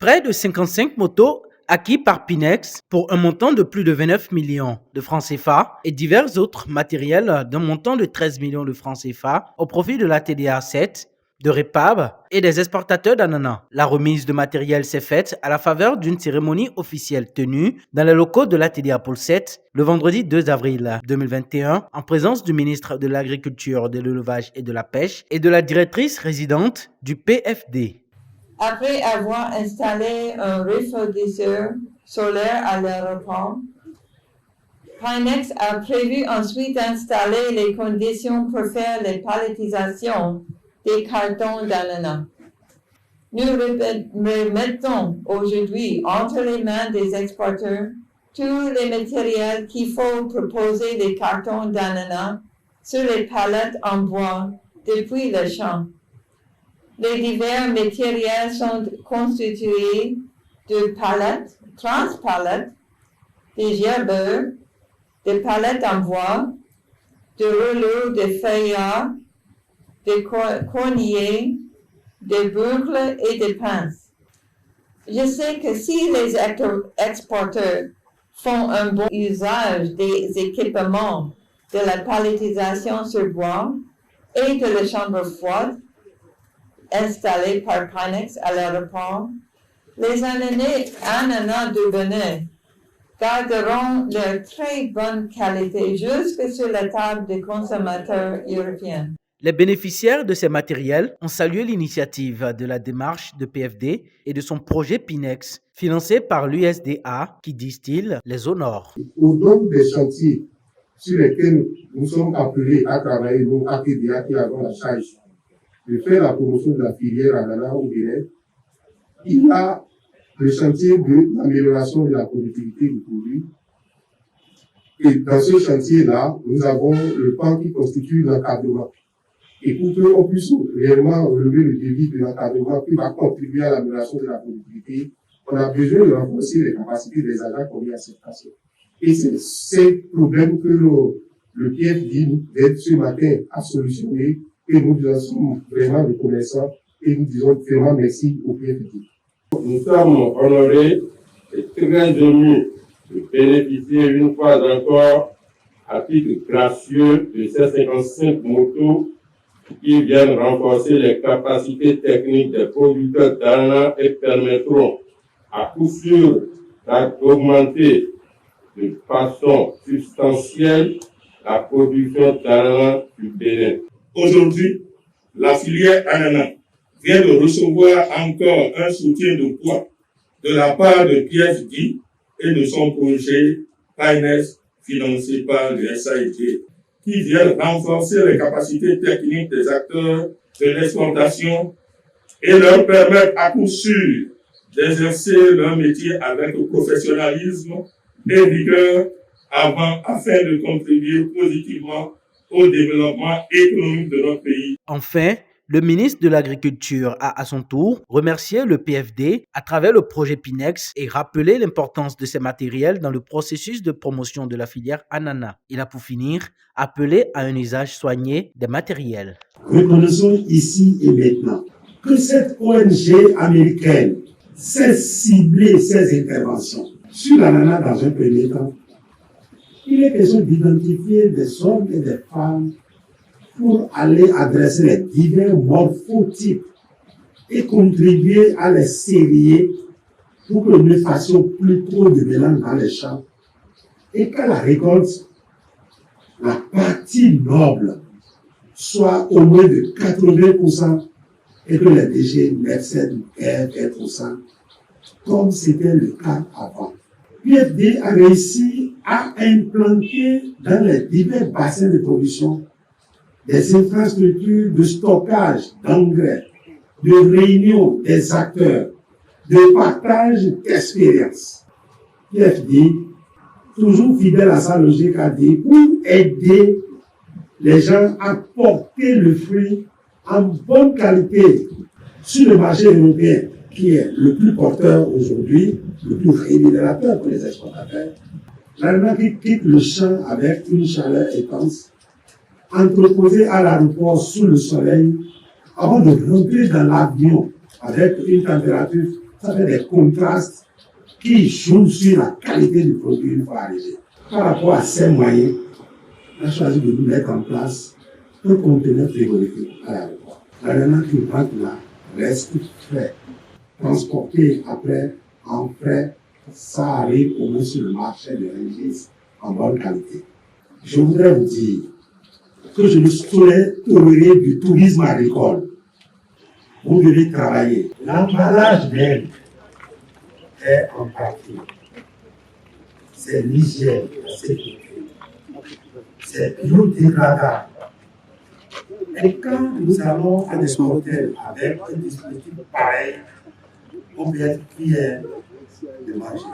Près de 55 motos acquis par Pinex pour un montant de plus de 29 millions de francs CFA et divers autres matériels d'un montant de 13 millions de francs CFA au profit de la TDA 7, de Repab et des exportateurs d'ananas. La remise de matériel s'est faite à la faveur d'une cérémonie officielle tenue dans les locaux de la TDA Pôle 7 le vendredi 2 avril 2021 en présence du ministre de l'Agriculture, de l'Élevage et de la Pêche et de la directrice résidente du PFD. Après avoir installé un refroidisseur solaire à l'aéroport, Pinex a prévu ensuite d'installer les conditions pour faire les palettisations des cartons d'ananas. Nous remettons aujourd'hui entre les mains des exportateurs tous les matériels qu'il faut pour poser les cartons d'ananas sur les palettes en bois depuis le champ. Les divers matériels sont constitués de palettes, transpalettes, des gerbeurs, des palettes en bois, de rouleaux de feuillage, des corniers, des boucles et des pinces. Je sais que si les exportateurs font un bon usage des équipements de la palettisation sur bois et de la chambre froide installée par Pinex à l'aéroport, les ananas de Benin garderont leur très bonne qualité jusque sur la table des consommateurs européens. Les bénéficiaires de ces matériels ont salué l'initiative de la démarche de PFD et de son projet Pinex, financé par l'USDA, qui, disent-ils, les honore. Au don des chantiers sur lesquels nous sommes appelés à travailler, nous, ATDA, qui avons la charge de faire la promotion de la filière ananas au Bénin, il y a le chantier de l'amélioration de la productivité du produit. Et dans ce chantier-là, nous avons le pan qui constitue l'encadrement. Et pour qu'on puisse réellement relever le défi de l'encadrement qui va contribuer à l'amélioration de la productivité, on a besoin de renforcer les capacités des agents commis à cette station. Et c'est ces problèmes que le PFD nous aide ce matin à solutionner et nous en sommes vraiment reconnaissants et nous disons vraiment merci au PFD. Nous sommes honorés et très émus de bénéficier une fois encore à titre gracieux de ces 55 motos qui viennent renforcer les capacités techniques des producteurs d'ananas et permettront à coup sûr d'augmenter de façon substantielle la production d'ananas du Bénin. Aujourd'hui, la filière ananas vient de recevoir encore un soutien de poids de la part de PFD et de son projet Pinex financé par le SAID, qui viennent renforcer les capacités techniques des acteurs de l'exportation et leur permettre à coup sûr d'exercer leur métier avec professionnalisme et vigueur afin de contribuer positivement au développement économique de notre pays. Enfin, le ministre de l'Agriculture a à son tour remercié le PFD à travers le projet Pinex et rappelé l'importance de ces matériels dans le processus de promotion de la filière ananas. Il a pour finir appelé à un usage soigné des matériels. Reconnaissons ici et maintenant que cette ONG américaine sait cibler ses interventions sur l'ananas dans un premier temps. Il est question d'identifier des hommes et des femmes pour aller adresser les divers morphotypes et contribuer à les sérier pour que nous ne fassions plus trop de mélange dans les champs et que la récolte, la partie noble, soit au moins de 80% et que les déchets n'excèdent pas 20%, comme c'était le cas avant. PFD a réussi à implanter dans les divers bassins de production des infrastructures de stockage d'engrais, de réunion des acteurs, de partage d'expériences. PFD, toujours fidèle à sa logique, a dit pour aider les gens à porter le fruit en bonne qualité sur le marché européen, qui est le plus porteur aujourd'hui, le plus rémunérateur pour les exportateurs. L'ananas qui quitte le champ avec une chaleur intense, entreposé à l'aéroport sous le soleil, avant de rentrer dans l'avion avec une température Ça fait des contrastes qui jouent sur la qualité du produit une fois arrivé. Par rapport à ces moyens, on a choisi de nous mettre en place un conteneur frigorifique à l'aéroport. L'ananas qui rentre là reste frais. Transporté après en frais, ça arrive au moins sur le marché de Rungis en bonne qualité. Je voudrais vous dire que je ne saurais tolérer du tourisme agricole. Vous devez travailler. L'emballage même est en partie. C'est l'hygiène, c'est biodégradable. Et quand nous allons à des hôtels avec un dispositif pareil, on peut être fiers de manger.